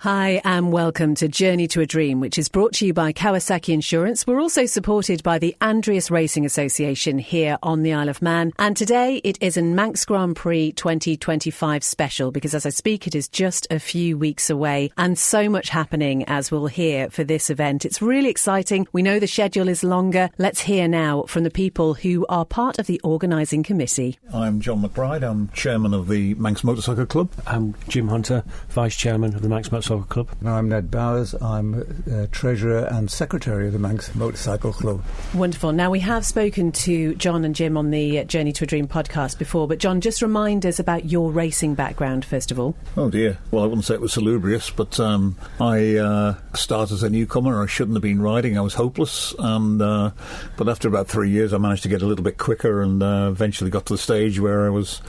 Hi and welcome to Journey to a Dream, which is brought to you by Kawasaki Insurance. We're also supported by the Andreas Racing Association here on the Isle of Man. And today it is a Manx Grand Prix 2025 special because as I speak it is just a few weeks away and so much happening as we'll hear for this event. It's really exciting. We know the schedule is longer. Let's hear now from the people who are part of the organising committee. I'm John McBride. I'm chairman of the Manx Motorcycle Club. I'm Jim Hunter, vice chairman of the Manx Motorcycle Club. And I'm Ned Bowers. I'm treasurer and secretary of the Manx Motorcycle Club. Wonderful. Now, we have spoken to John and Jim on the Journey to a Dream podcast before, but John, just remind us about your racing background, first of all. Oh dear. Well, I wouldn't say it was salubrious, but I started as a newcomer. I shouldn't have been riding. I was hopeless. And but after about 3 years, I managed to get a little bit quicker and eventually got to the stage where I was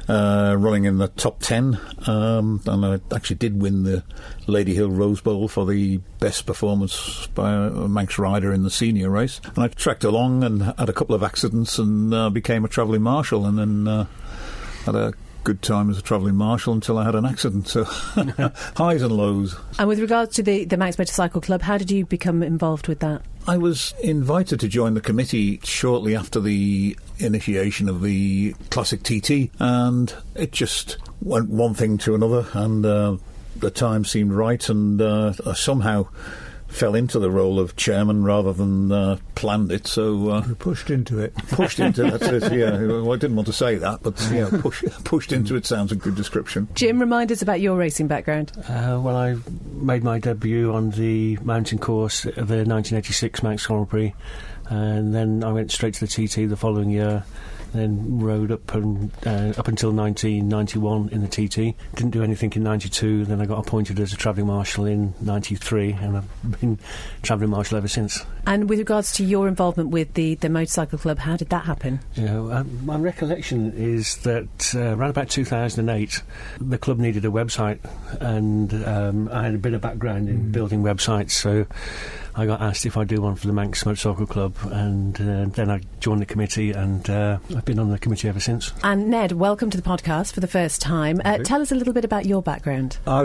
running in the top 10, and I actually did win the Lady Hill Rose Bowl for the best performance by a Manx rider in the senior race. And I tracked along and had a couple of accidents and became a travelling marshal, and then had a good time as a travelling marshal until I had an accident. So highs and lows. And with regards to the Manx Motorcycle Club, how did you become involved with that? I was invited to join the committee shortly after the initiation of the Classic TT, and it just went one thing to another, and the time seemed right, and I somehow fell into the role of chairman rather than planned it. So you pushed into it. Pushed into it, that's it, yeah. Well, I didn't want to say that, but yeah, pushed into it sounds a good description. Jim, remind us about your racing background. Well, I made my debut on the mountain course of the 1986 Manx Grand Prix, and then I went straight to the TT the following year. Then rode up until 1991 in the TT. Didn't do anything in 92. Then I got appointed as a travelling marshal in 93, and I've been travelling marshal ever since. And with regards to your involvement with the motorcycle club, how did that happen? My recollection is that around about 2008, the club needed a website, and I had a bit of background in building websites, so I got asked if I'd do one for the Manx Motorcycle Club, and then I joined the committee, and I've been on the committee ever since. And Ned, welcome to the podcast for the first time. Tell us a little bit about your background. I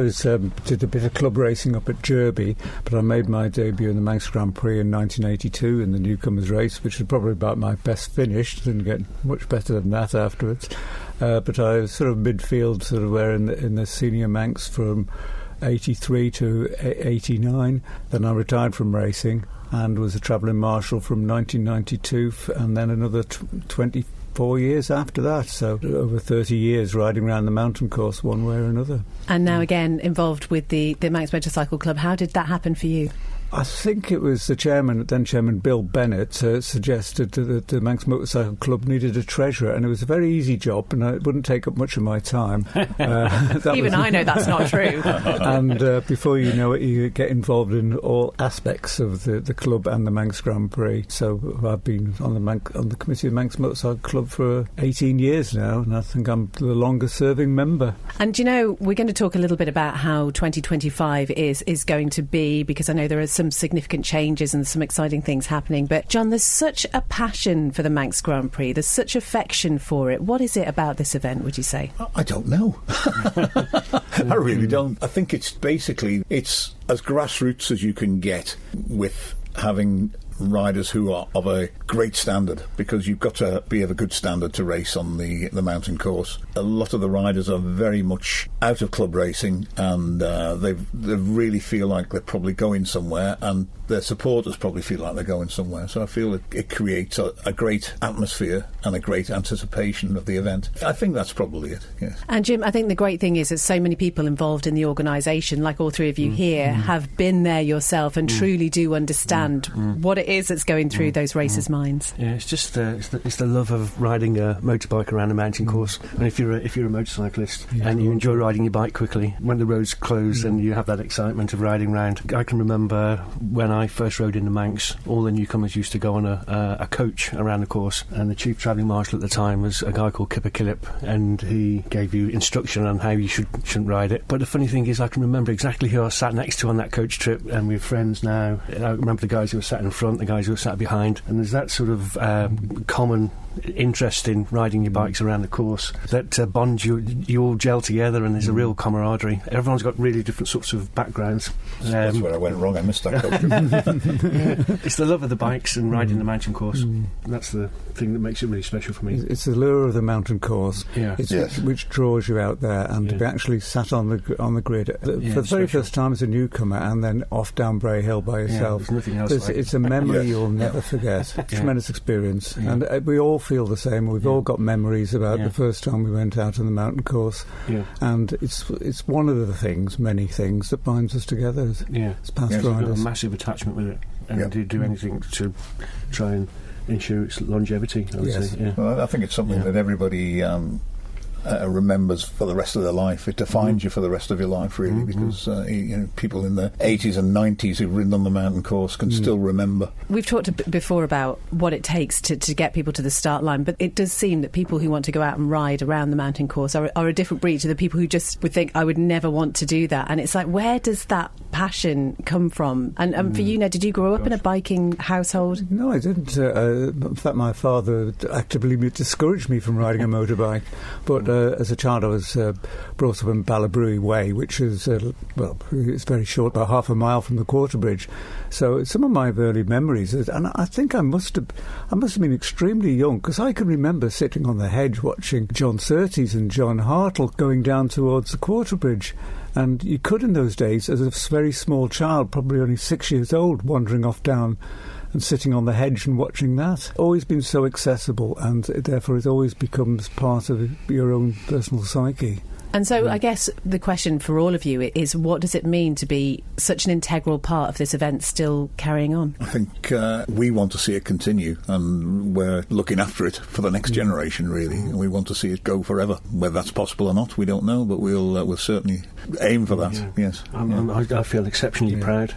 did a bit of club racing up at Derby, but I made my debut in the Manx Grand Prix in 1982 in the newcomers race, which was probably about my best finish. Didn't get much better than that afterwards. But I was sort of midfield, sort of where in the senior Manx from 83 to 89. Then I retired from racing and was a travelling marshal from 1992 and then another 24 years after that, so over 30 years riding around the mountain course one way or another. And now again involved with the Manx Motorcycle Club. How did that happen for you? I think it was the then chairman Bill Bennett suggested that the Manx Motorcycle Club needed a treasurer, and it was a very easy job, and it wouldn't take up much of my time. Even I know that's not true. And before you know it, you get involved in all aspects of the club and the Manx Grand Prix. So I've been on the committee of the Manx Motorcycle Club for 18 years now, and I think I'm the longest serving member. And you know, we're going to talk a little bit about how 2025 is going to be, because I know there are some significant changes and some exciting things happening. But John, there's such a passion for the Manx Grand Prix. There's such affection for it. What is it about this event, would you say? I don't know. I really don't. I think it's as grassroots as you can get with having riders who are of a great standard, because you've got to be of a good standard to race on the mountain course. A lot of the riders are very much out of club racing, and they really feel like they're probably going somewhere, and their supporters probably feel like they're going somewhere. So I feel it creates a great atmosphere and a great anticipation of the event. I think that's probably it, yes. And Jim, I think the great thing is that so many people involved in the organisation, like all three of you here, have been there yourself and truly do understand what it is that's going through those racers' minds. Yeah, it's just it's the love of riding a motorbike around a mountain course. And if you're a motorcyclist and you enjoy riding your bike quickly, when the roads close and you have that excitement of riding round. I can remember when I first rode in the Manx, all the newcomers used to go on a coach around the course, and the chief travelling marshal at the time was a guy called Kipper Killip, and he gave you instruction on how you shouldn't ride it. But the funny thing is, I can remember exactly who I sat next to on that coach trip, and we're friends now. I remember the guys who were sat in front, the guys who were sat behind, and there's that sort of common interest in riding your bikes around the course that bonds you. You all gel together, and there's a real camaraderie. Everyone's got really different sorts of backgrounds. That's where I went wrong. I missed that coach. It's the love of the bikes and riding the mountain course. That's the thing that makes it really special for me. It's the lure of the mountain course, which draws you out there, and to be actually sat on the grid for the very first time as a newcomer, and then off down Bray Hill by yourself. There's nothing else like it's a memory you'll never forget. Tremendous experience, and we all feel the same. We've all got memories about the first time we went out on the mountain course, and it's one of the things, many things, that binds us together as past riders. We've got a massive attachment with it, and do anything to try and ensure its longevity, I would say. Well, I think it's something that everybody remembers for the rest of their life. It defines you for the rest of your life, really, because people in the 80s and 90s who've ridden on the mountain course can still remember. We've talked before about what it takes to get people to the start line, but it does seem that people who want to go out and ride around the mountain course are a different breed to the people who just would think, I would never want to do that. And it's like, where does that passion come from? And for you, Ned, did you grow up in a biking household? No, I didn't. In fact, my father actively discouraged me from riding a motorbike, but as a child I was brought up in Ballabruy Way, which is, it's very short, about half a mile from the Quarterbridge. So some of my early memories, and I think I must have been extremely young, because I can remember sitting on the hedge watching John Surtees and John Hartle going down towards the Quarterbridge. And you could, in those days, as a very small child, probably only 6 years old, wandering off down and sitting on the hedge and watching that. Always been so accessible, and therefore it always becomes part of your own personal psyche. And so I guess the question for all of you is, what does it mean to be such an integral part of this event still carrying on? I think we want to see it continue, and we're looking after it for the next generation, really. And we want to see it go forever. Whether that's possible or not, we don't know, but we'll certainly aim for that, yes. I feel exceptionally proud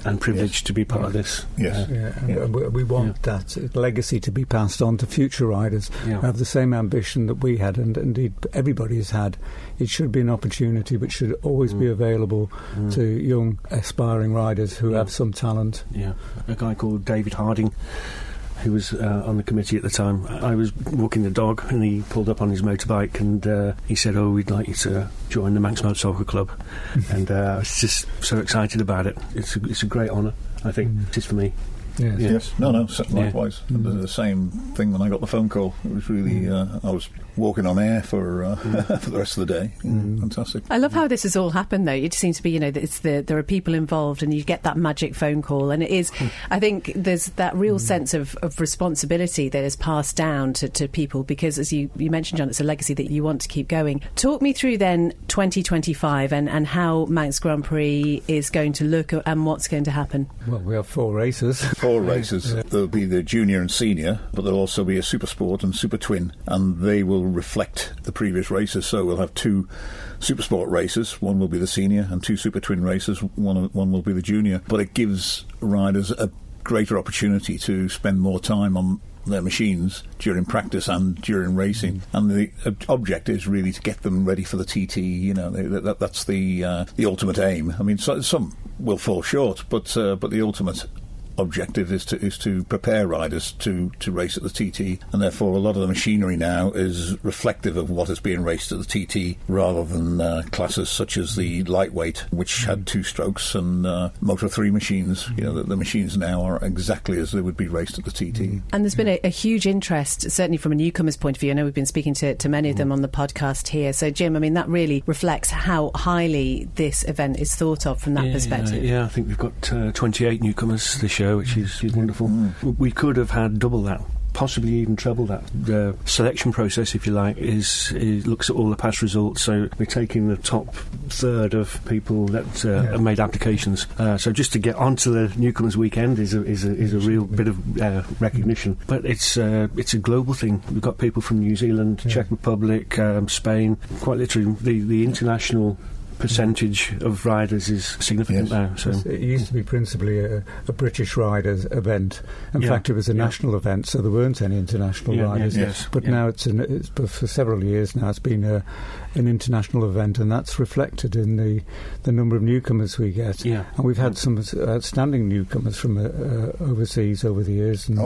and privileged to be part of this. Yes. We want that legacy to be passed on to future riders who have the same ambition that we had, and indeed everybody has had. It should be an opportunity which should always be available to young aspiring riders who have some talent. Yeah, a guy called David Harding, who was on the committee at the time. I was walking the dog and he pulled up on his motorbike and he said, we'd like you to join the Manx Motorcycle Club. And I was just so excited about it. It's a great honour, I think. It is for me. Yes. No, likewise. The same thing when I got the phone call. It was really, I was walking on air for the rest of the day. Fantastic. I love how this has all happened, though. It seems to be, there are people involved and you get that magic phone call, and it is, I think there's that real sense of responsibility that is passed down to people, because as you mentioned, John, it's a legacy that you want to keep going. Talk me through then 2025 and how Manx Grand Prix is going to look and what's going to happen. Well, we have 4 races. 4 races. There'll be the junior and senior, but there'll also be a super sport and super twin, and they will reflect the previous races. So we'll have 2 super sport races. One will be the senior, and 2 super twin races. One will be the junior. But it gives riders a greater opportunity to spend more time on their machines during practice and during racing, and the object is really to get them ready for the TT. That's the ultimate aim. I mean, some will fall short, but the ultimate objective is to prepare riders to race at the TT, and therefore a lot of the machinery now is reflective of what is being raced at the TT, rather than classes such as the lightweight, which had 2 strokes, and Moto 3 machines. The machines now are exactly as they would be raced at the TT. And there's been a huge interest, certainly from a newcomer's point of view. I know we've been speaking to many of them on the podcast here. So Jim, I mean, that really reflects how highly this event is thought of from that perspective. I think we've got 28 newcomers this year, which is wonderful. We could have had double that, possibly even treble that. The selection process, if you like, is looks at all the past results. So we're taking the top third of people that have made applications. So just to get onto the newcomers weekend is a real bit of recognition. But it's a global thing. We've got people from New Zealand, Czech Republic, Spain. Quite literally, the international percentage of riders is significant now. So it used to be principally a British riders event. In fact, it was a national event, so there weren't any international riders. But now it's for several years now. It's been an international event, and that's reflected in the number of newcomers we get. And we've had some outstanding newcomers from overseas over the years. And,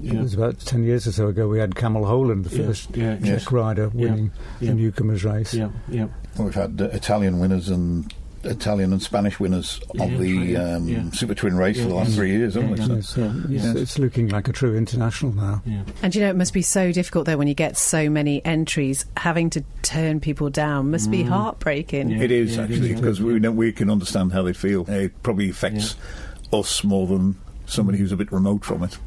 it was about 10 years or so ago we had Camel Holand, the first Czech rider winning the newcomers race. Well, we've had Italian winners and Italian and Spanish winners of the Super Twin race for the last 3 years, haven't we? It's looking like a true international now. And it must be so difficult though when you get so many entries, having to turn people down must be heartbreaking. It is actually, because we can understand how they feel. It probably affects us more than somebody who's a bit remote from it.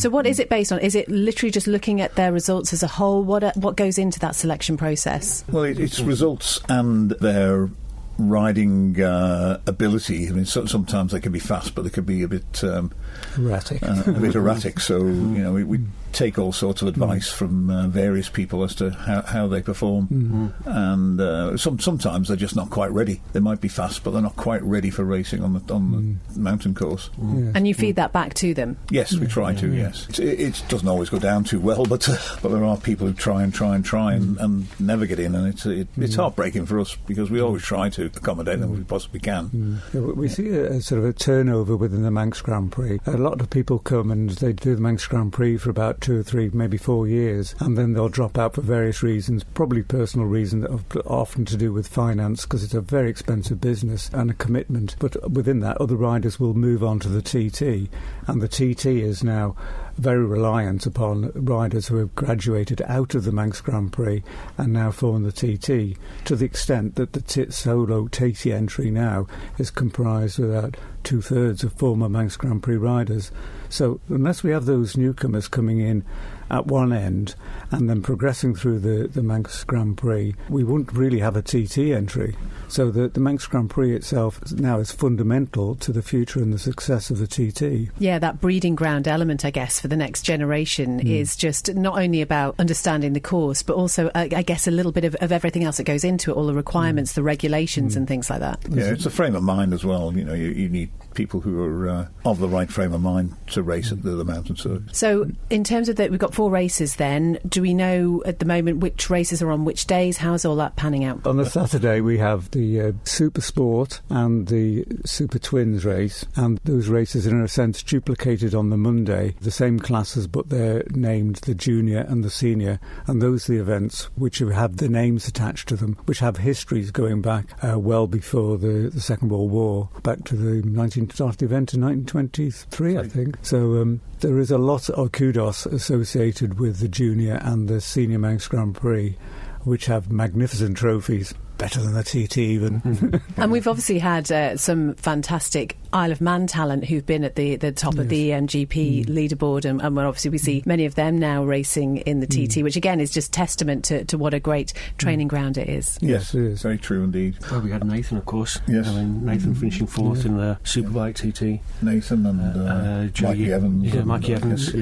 So what is it based on? Is it literally just looking at their results as a whole? What goes into that selection process? Well, it's results and their riding ability. I mean, sometimes they can be fast, but they can be a bit erratic. So we take all sorts of advice from various people as to how they perform, and sometimes they're just not quite ready. They might be fast, but they're not quite ready for racing on the mountain course. And you feed that back to them? Yes, we try to. Yes, it doesn't always go down too well, but there are people who try and never get in, and it's heartbreaking for us because we always try to accommodate them if we possibly can. We see a sort of a turnover within the Manx Grand Prix. A lot of people come and they do the Manx Grand Prix for about 2 or 3, maybe 4 years, and then they'll drop out for various reasons, probably personal reasons, often to do with finance, because it's a very expensive business and a commitment. But within that, other riders will move on to the TT, and the TT is now very reliant upon riders who have graduated out of the Manx Grand Prix and now form the TT, to the extent that the solo TT entry now is comprised of about 2/3 of former Manx Grand Prix riders. So unless we have those newcomers coming in at one end and then progressing through the Manx Grand Prix, we won't really have a TT entry. So the Manx Grand Prix itself now is fundamental to the future and the success of the TT. Yeah, that breeding ground element, I guess, for the next generation is just not only about understanding the course, but also, I guess, a little bit of everything else that goes into it, all the requirements, the regulations and things like that. Yeah, it's a frame of mind as well. You need people who are of the right frame of mind to race at the mountain circuit. So in terms of that, we've got 4 races then. Do we know at the moment which races are on which days? How's all that panning out? On the Saturday we have the Super Sport and the Super Twins race, and those races are in a sense duplicated on the Monday, the same classes, but they're named the Junior and the Senior, and those are the events which have the names attached to them, which have histories going back well before the Second World War, back to the started the event in 1923, I think. So there is a lot of kudos associated with the Junior and the Senior Manx Grand Prix, which have magnificent trophies. Better than the TT even. And we've obviously had some fantastic Isle of Man talent who've been at the top of the MGP leaderboard, and obviously we see many of them now racing in the TT, which again is just testament to what a great training ground it is. Yes, it is. Very true indeed. Well, we had Nathan, of course. Yes. Nathan finishing 4th in the Superbike TT. Nathan and Mikey Evans. Yeah, Mikey Evans,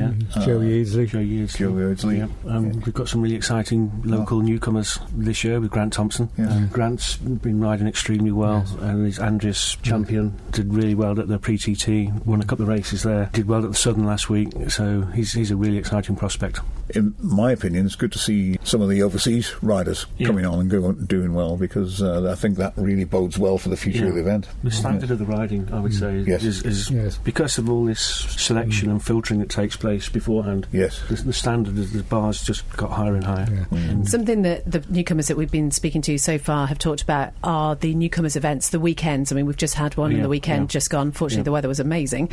Joe Yeardsley. Joe Yeardsley. We've got some really exciting local newcomers this year with Grant Thompson. Grant's been riding extremely well, and his Andreas champion did really well at the pre-TT, won a couple of races there, did well at the Southern last week, so he's a really exciting prospect. In my opinion, it's good to see some of the overseas riders coming on and doing well, because I think that really bodes well for the future of the event. The standard of the riding, I would say, is because of all this selection and filtering that takes place beforehand. Yes, the standard of the bars just got higher and higher. Something that the newcomers that we've been speaking to so far have talked about are the newcomers events, the weekends. I mean, we've just had one on the weekend just gone. Fortunately, the weather was amazing,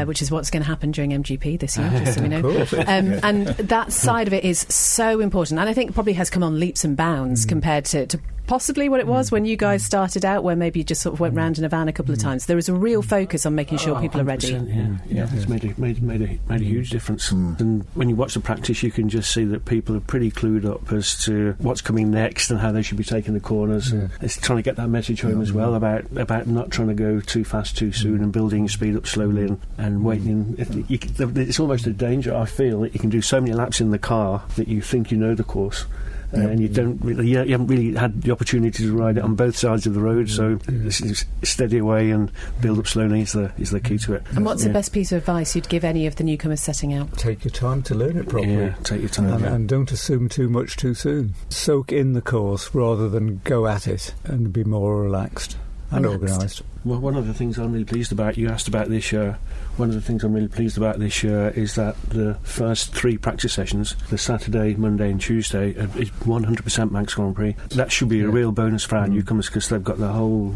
which is what's going to happen during MGP this year, just so we know. And that side of it is so important, and I think it probably has come on leaps and bounds compared to possibly what it was when you guys started out, where maybe you just sort of went round in a van a couple of times. There is a real focus on making sure people are ready. It's made a huge difference. And when you watch the practice, you can just see that people are pretty clued up as to what's coming next and how they should be taking the corners. It's trying to get that message home as well about not trying to go too fast too soon and building your speed up slowly and waiting. It's almost a danger, I feel, that you can do so many laps in the car that you think you know the course, and you haven't really had the opportunity to ride it on both sides of the road, so this is steady away and build up slowly is the key to it. And what's the best piece of advice you'd give any of the newcomers setting out? Take your time to learn it properly. Yeah, take your time. And don't assume too much too soon. Soak in the course rather than go at it, and be more relaxed and organised. Well, one of the things I'm really pleased about, you asked about this year, one of the things I'm really pleased about this year is that the first 3 practice sessions, the Saturday, Monday and Tuesday, is 100% Manx Grand Prix. That should be a real bonus for our newcomers, because they've got the whole,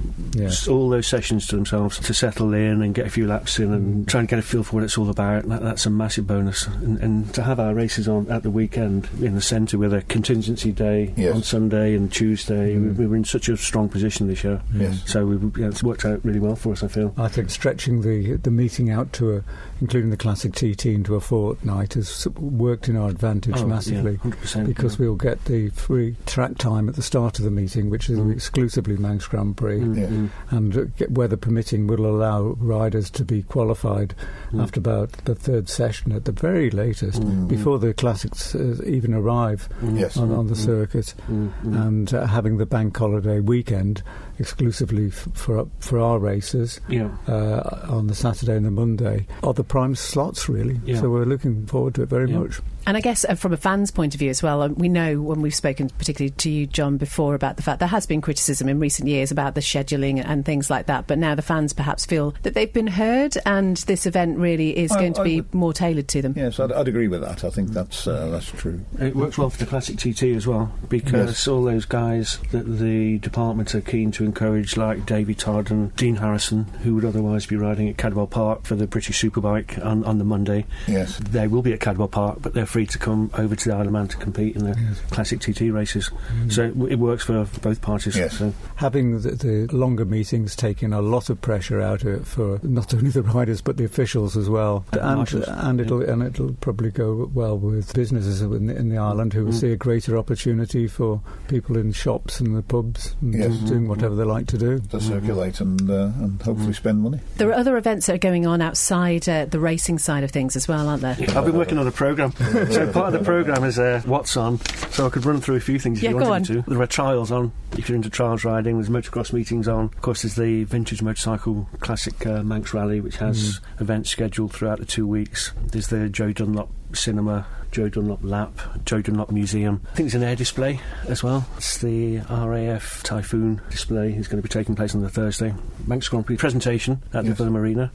all those sessions to themselves to settle in and get a few laps in and try and get a feel for what it's all about. That's a massive bonus. And to have our races on at the weekend in the centre with a contingency day on Sunday and Tuesday, we were in such a strong position this year. So it's worked out really well for us, I feel. I think stretching the meeting out to including the Classic TT into a fortnight has worked in our advantage massively, 100%, because we'll get the free track time at the start of the meeting, which is exclusively Manx Grand Prix, and weather permitting will allow riders to be qualified after about the 3rd session at the very latest, before the Classics even arrive on the circuit, and having the bank holiday weekend exclusively for our races on the Saturday and the Monday are the prime slots, really. So we're looking forward to it very much. And I guess from a fan's point of view as well, we know when we've spoken particularly to you, John, before about the fact there has been criticism in recent years about the scheduling and things like that, but now the fans perhaps feel that they've been heard and this event really is going to be more tailored to them. Yes, I'd agree with that. I think that's true. It works well for the Classic TT as well, because all those guys that the department are keen to encourage, like Davey Todd and Dean Harrison, who would otherwise be riding at Cadwell Park for the British Superbike on the Monday. Yes. They will be at Cadwell Park, but they're free to come over to the Isle of Man to compete in the Classic TT races. So it works for both parties. Yes. So. Having the longer meetings taking a lot of pressure out of it for not only the riders but the officials as well, and it'll probably go well with businesses in the island who will see a greater opportunity for people in shops and the pubs and just doing whatever they like to do. To circulate and hopefully spend money. There are other events that are going on outside the racing side of things as well, aren't there? I've been working on a programme. So part of the programme is what's on, so I could run through a few things if you wanted me to. There are trials on, if you're into trials riding. There's motocross meetings on. Of course, there's the Vintage Motorcycle Classic Manx Rally, which has events scheduled throughout the 2 weeks. There's the Joe Dunlop Cinema, Joe Dunlop Lap, Joe Dunlop Museum. I think there's an air display as well. It's the RAF Typhoon display. It's going to be taking place on the Thursday. Manx Grand Prix presentation at the Fulham Arena.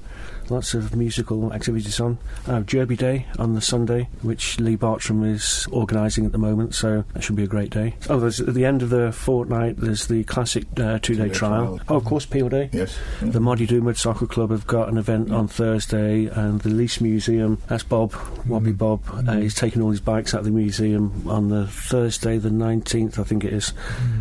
Lots of musical activities on. Derby Day on the Sunday, which Lee Bartram is organising at the moment, so that should be a great day. There's at the end of the fortnight, there's the Classic 2-day trial. Of course, Peel Day. Yes. The Moddy Doo Motorcycle Club have got an event on Thursday, and the Lease Museum, that's Bob, Wobbly Bob, he's taking all his bikes out of the museum on the Thursday, the 19th, I think it is,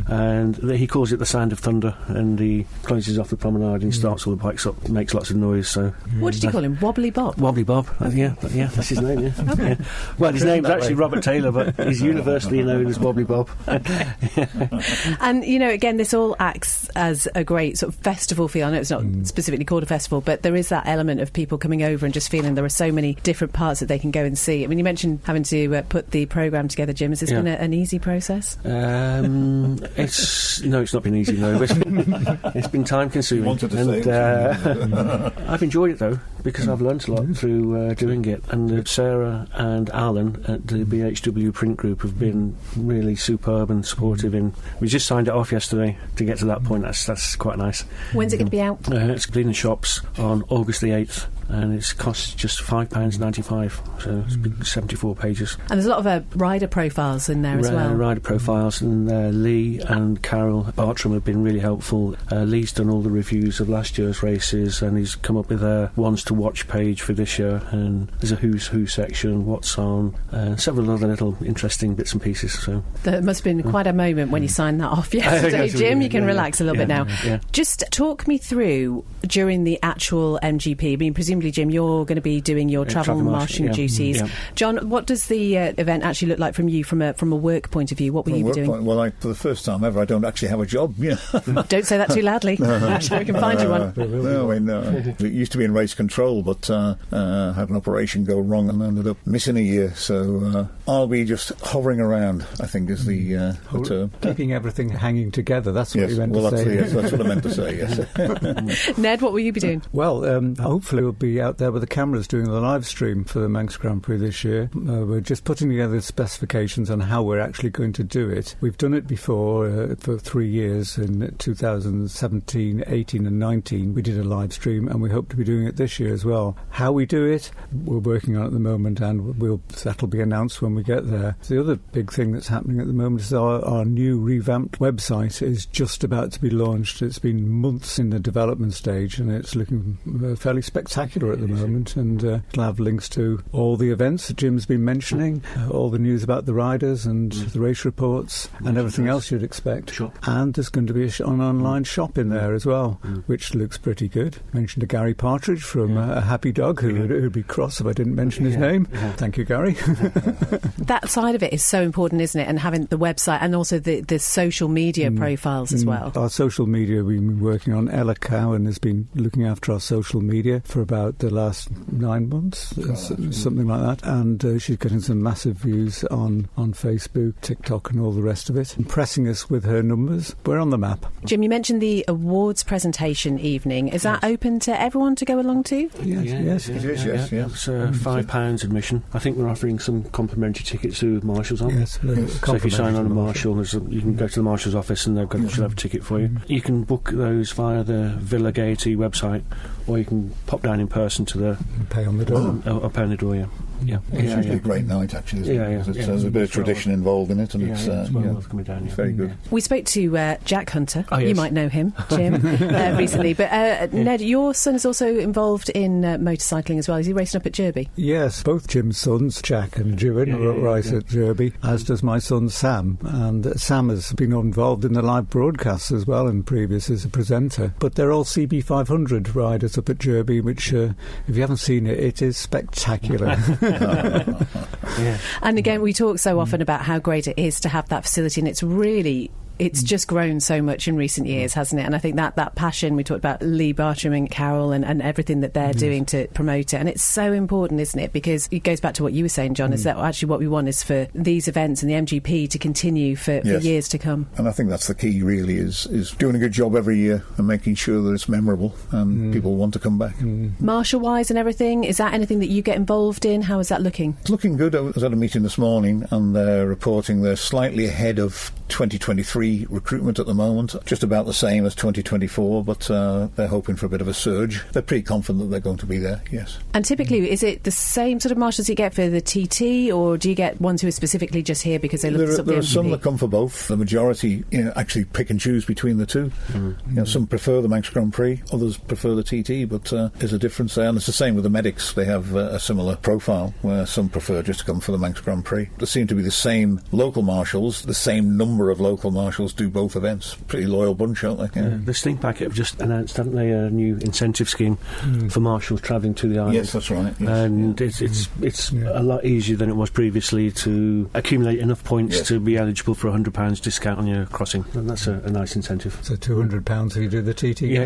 and he calls it the Sound of Thunder, and he closes off the promenade and starts all the bikes up, makes lots of noise, so... What did you call him? Wobbly Bob? Wobbly Bob, yeah, that's his name, yeah. Okay. Yeah. Well, his name's actually Robert Taylor, but he's universally known as Wobbly Bob. And, again, this all acts as a great sort of festival feel. I know it's not specifically called a festival, but there is that element of people coming over and just feeling there are so many different parts that they can go and see. I mean, you mentioned having to put the programme together, Jim. Has this been an easy process? It's not been easy, no. It's been time-consuming. I've enjoyed it, though, because I've learnt a lot through doing it. And Sarah and Alan at the BHW Print Group have been really superb and supportive. We just signed it off yesterday to get to that point. That's quite nice. When's it going to be out? It's cleaning shops on August the 8th. And it costs just £5.95, so it's big 74 pages. And there's a lot of rider profiles in there as well. Rider profiles, and Lee and Carol Bartram have been really helpful. Lee's done all the reviews of last year's races, and he's come up with a ones to watch page for this year, and there's a who's who section, what's on, several other little interesting bits and pieces. So there must have been quite a moment when you signed that off yesterday, Jim. You can relax a little bit now. Yeah. Just talk me through during the actual MGP. I mean, presumably, Jim, you're going to be doing your travel marshalling duties. Yeah. John, what does the event actually look like from you, from a work point of view? What will you be doing? Well, for the first time ever, I don't actually have a job. Don't say that too loudly. I'm sure we can find you one. No. It used to be in race control. control, but had an operation go wrong and ended up missing a year. So I'll be just hovering around, I think is the term. Keeping everything hanging together, that's what you meant to say. Yes, that's what I meant to say, yes. Ned, what will you be doing? Well, hopefully we'll be out there with the cameras doing the live stream for the Manx Grand Prix this year. We're just putting together specifications on how we're actually going to do it. We've done it before for 3 years, in 2017, 18 and 19. We did a live stream, and we hope to be doing it this year as well. How we do it, we're working on at the moment, and that'll be announced when we get there. The other big thing that's happening at the moment is our new revamped website is just about to be launched. It's been months in the development stage, and it's looking fairly spectacular at the moment, and it'll have links to all the events that Jim's been mentioning, all the news about the riders and the race reports and everything else you'd expect. Sure. And there's going to be an online shop in there as well, which looks pretty good. Mentioned to Gary Partridge from A Happy Dog, who'd be cross if I didn't mention his name. Thank you, Gary. That side of it is so important, isn't it? And having the website and also the social media profiles as well. Our social media, we've been working on. Ella Cowan has been looking after our social media for about the last 9 months, something like that. And she's getting some massive views on Facebook, TikTok and all the rest of it, impressing us with her numbers. We're on the map. Jim, you mentioned the awards presentation evening. Is that open to everyone to go along to? Yes. It is, yes. It's £5 admission. I think we're offering some complimentary tickets to Marshall's, aren't we? Yes. So if you sign on a Marshall, you can go to the Marshall's office and they'll have a ticket for you. You can book those via the Villa Gaiety website, or you can pop down in person to the... Pay on the door. Or pay on the door, It's actually a great night, actually. There's a bit of tradition involved in it, and it's very good. We spoke to Jack Hunter. Oh, yes. You might know him, Jim, recently. But Ned, your son is also involved in motorcycling as well. Is he racing up at Derby? Yes, both Jim's sons, Jack and Jewin, race at Derby, as does my son Sam. And Sam has been involved in the live broadcasts as well and previous as a presenter. But they're all CB500 riders up at Derby, which, if you haven't seen it, it is spectacular. And again, we talk so often about how great it is to have that facility, and it's just grown so much in recent years, hasn't it? And I think that passion, we talked about Lee Bartram and Carol and everything that they're doing to promote it. And it's so important, isn't it? Because it goes back to what you were saying, John, is that actually what we want is for these events and the MGP to continue for years to come. And I think that's the key, really, is doing a good job every year and making sure that it's memorable and people want to come back. Marshall-wise and everything, is that anything that you get involved in? How is that looking? It's looking good. I was at a meeting this morning and they're reporting they're slightly ahead of 2023 recruitment at the moment, just about the same as 2024, but they're hoping for a bit of a surge. They're pretty confident that they're going to be there, yes. And typically, is it the same sort of marshals you get for the TT, or do you get ones who are specifically just here because they look for something? There are some that come for both. The majority actually pick and choose between the two. Some prefer the Manx Grand Prix, others prefer the TT, but there's a difference there. And it's the same with the medics. They have a similar profile, where some prefer just to come for the Manx Grand Prix. There seem to be the same local marshals, the same number of local marshals do both events. Pretty loyal bunch, aren't they? The Sting Packet have just announced, haven't they, a new incentive scheme for marshals travelling to the island. Yes, that's right. Yes. And it's a lot easier than it was previously to accumulate enough points to be eligible for £100 discount on your crossing. And that's a nice incentive. So £200 if you do the TT. Yeah,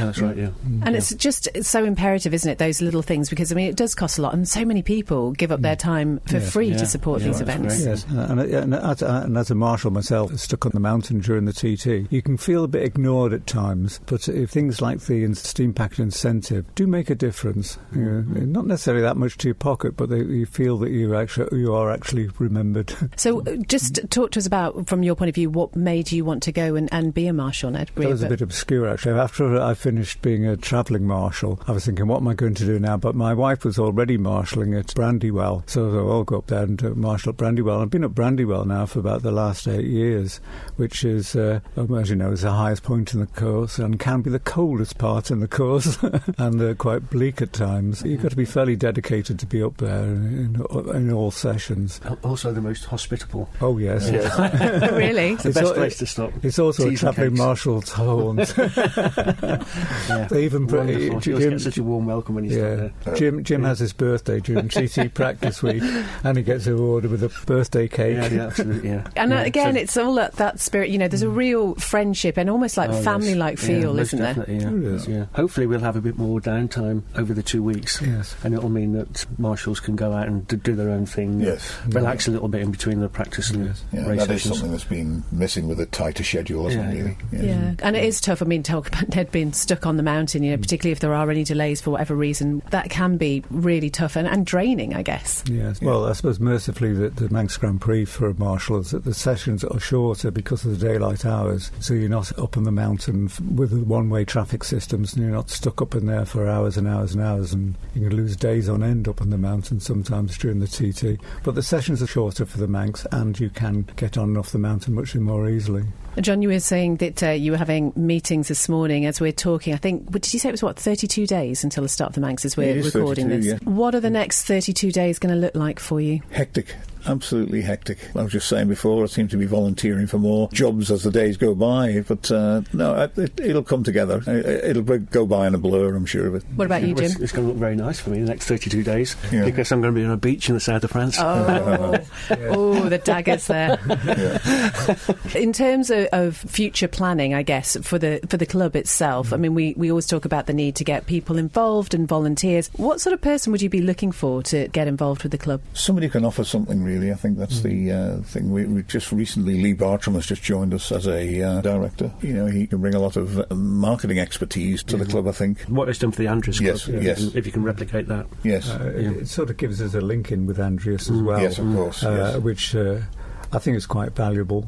that's right. And it's just so imperative, isn't it, those little things, because I mean it does cost a lot, and so many people give up their time for free to support these events. Yes, and as a marshal myself, stuck on the mountain during the TT, you can feel a bit ignored at times, but if things like the steam packet incentive do make a difference, not necessarily that much to your pocket, but you feel that you are actually remembered. So just talk to us about, from your point of view, what made you want to go and be a marshal, Ned? That was a bit obscure, actually. After I finished being a travelling marshal, I was thinking, what am I going to do now? But my wife was already marshalling at Brandywell, so I thought, I'll go up there and marshal at Brandywell. I've been at Brandywell now for about the last 8 years, which is, as you know, is the highest point in the course and can be the coldest part in the course and quite bleak at times. You've got to be fairly dedicated to be up there in all sessions. Also the most hospitable. Oh, yes. Really? It's the best place to stop. It's also a travelling marshal's haunt. They even you get such a warm welcome when you start there. Jim has his birthday during TT practice week, and he gets rewarded with a birthday cake. Yeah, absolutely. And again, it's all that that spirit. You know, there's a real friendship and almost like family-like feel, isn't there? Yeah. It is, yeah. Hopefully we'll have a bit more downtime over the 2 weeks. Yes. And it'll mean that marshals can go out and do their own thing. Yes. Relax a little bit in between the practice and race that sessions. is something that's been missing with a tighter schedule, hasn't it, really? Yeah, and it is tough. I mean, talk about Ned being stuck on the mountain, you know, particularly if there are any delays for whatever reason. That can be really tough and draining, I guess. Yes. Well, I suppose mercifully the Manx Grand Prix for a marshal is that the sessions are shorter because of the daylight hours, so you're not up on the mountain with the one-way traffic systems, and you're not stuck up in there for hours and hours and hours, and you can lose days on end up on the mountain sometimes during the TT. But the sessions are shorter for the Manx, and you can get on and off the mountain much more easily. John, you were saying that you were having meetings this morning as we're talking. I think, did you say it was, 32 days until the start of the Manx as we're recording 32, this? yeah. What are the next 32 days going to look like for you? Hectic. Absolutely hectic. I was just saying before, I seem to be volunteering for more jobs as the days go by, but no, it'll come together. It'll go by in a blur, I'm sure of it. What about you, Jim? It's going to look very nice for me the next 32 days because I'm going to be on a beach in the south of France. Oh, the daggers there. In terms of future planning, I guess, for the club itself, I mean, we always talk about the need to get people involved and volunteers. What sort of person would you be looking for to get involved with the club? Somebody who can offer something, really. I think that's the thing. We just recently, Lee Bartram has just joined us as a director. You know, he can bring a lot of marketing expertise to the club, I think. What it's done for the Andreas Club, yes. If you can replicate that. Yes. It sort of gives us a link in with Andreas as well. Yes, of course. Which I think is quite valuable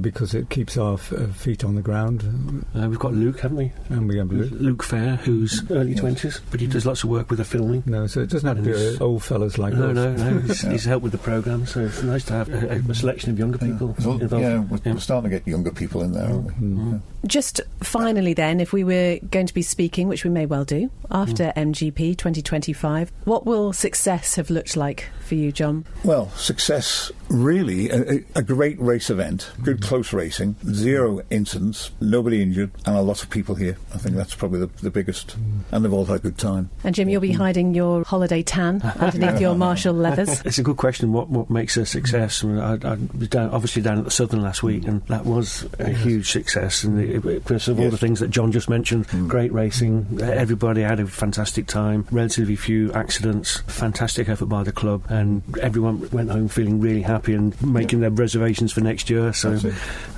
because it keeps our feet on the ground. We've got Luke, haven't we? And we have Luke Fair, who's early 20s, but he does lots of work with the filming. No, so it doesn't have to be old fellas like us. No. He's helped with the programme, so it's nice to have a selection of younger people involved. Yeah, we're starting to get younger people in there, aren't we? Just finally then, if we were going to be speaking, which we may well do, after MGP 2025, what will success have looked like for you, John? Well, success, really, a great race event, good close racing, 0 incidents, nobody injured, and a lot of people here. I think that's probably the biggest, and they've all had a good time. And Jim, you'll be hiding your holiday tan underneath your Marshall leathers. It's a good question, what makes a success? I mean, I was obviously down at the Southern last week, and that was a huge success, and because of all the things that John just mentioned, great racing, everybody had a fantastic time, relatively few accidents, fantastic effort by the club, and everyone went home feeling really happy and making their reservations for next year. So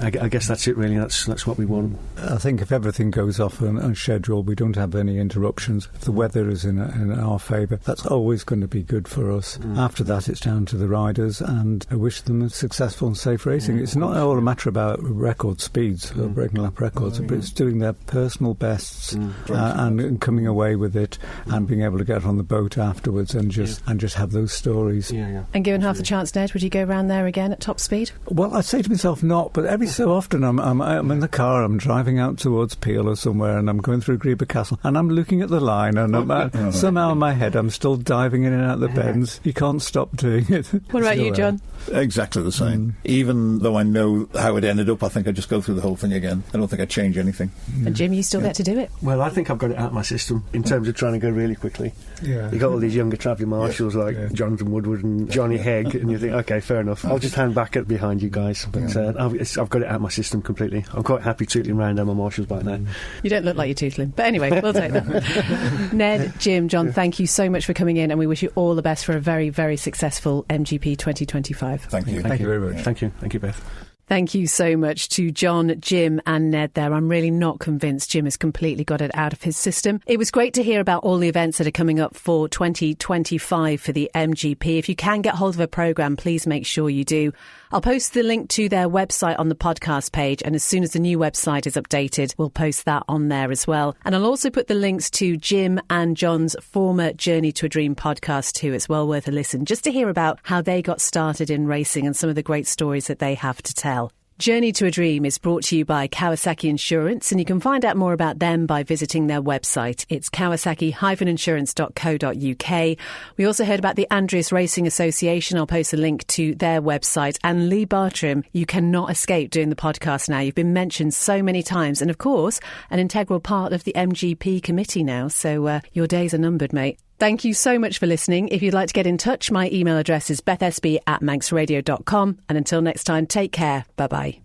I guess that's it, really. That's what we want. I think if everything goes off on schedule, we don't have any interruptions. If the weather is in our favour, that's always going to be good for us. After that, it's down to the riders, and I wish them a successful and safe racing. It's not all a matter about record speeds or breaking lap records, but it's doing their personal bests and coming away with it and being able to get on the boat afterwards and just have those stories. And given half the chance, Ned, would you go round there again at top speed? Well, I'd say to myself not, but every so often I'm in the car, I'm driving out towards Peel or somewhere, and I'm going through Greeba Castle, and I'm looking at the line, and somehow in my head I'm still diving in and out the bends. You can't stop doing it. What about you, John? Exactly the same. Even though I know how it ended up, I think I'd just go through the whole thing again. I don't think I'd change anything. And Jim, you still get to do it? Well, I think I've got it out of my system in terms of trying to go really quickly. You got all these younger travelling marshals like Jonathan Woodward and Johnny Hegg, and you think, OK, fair enough, I'll just hang back behind you guys. But I've got it out of my system completely. I'm quite happy tootling around on my marshal's bike now. You don't look like you're tootling. But anyway, we'll take that. Ned, Jim, John, thank you so much for coming in, and we wish you all the best for a very, very successful MGP 2025. Thank you. Thank you very much. Thank you, Beth. Thank you so much to John, Jim and Ned there. I'm really not convinced Jim has completely got it out of his system. It was great to hear about all the events that are coming up for 2025 for the MGP. If you can get hold of a programme, please make sure you do. I'll post the link to their website on the podcast page, and as soon as the new website is updated, we'll post that on there as well. And I'll also put the links to Jim and John's former Journey to a Dream podcast too. It's well worth a listen just to hear about how they got started in racing and some of the great stories that they have to tell. Journey to a Dream is brought to you by Kawasaki Insurance, and you can find out more about them by visiting their website. It's kawasaki-insurance.co.uk. We also heard about the Andreas Racing Association. I'll post a link to their website. And Lee Bartram, you cannot escape doing the podcast now. You've been mentioned so many times, and of course, an integral part of the MGP committee now. So your days are numbered, mate. Thank you so much for listening. If you'd like to get in touch, my email address is bethsb@manxradio.com. And until next time, take care. Bye-bye.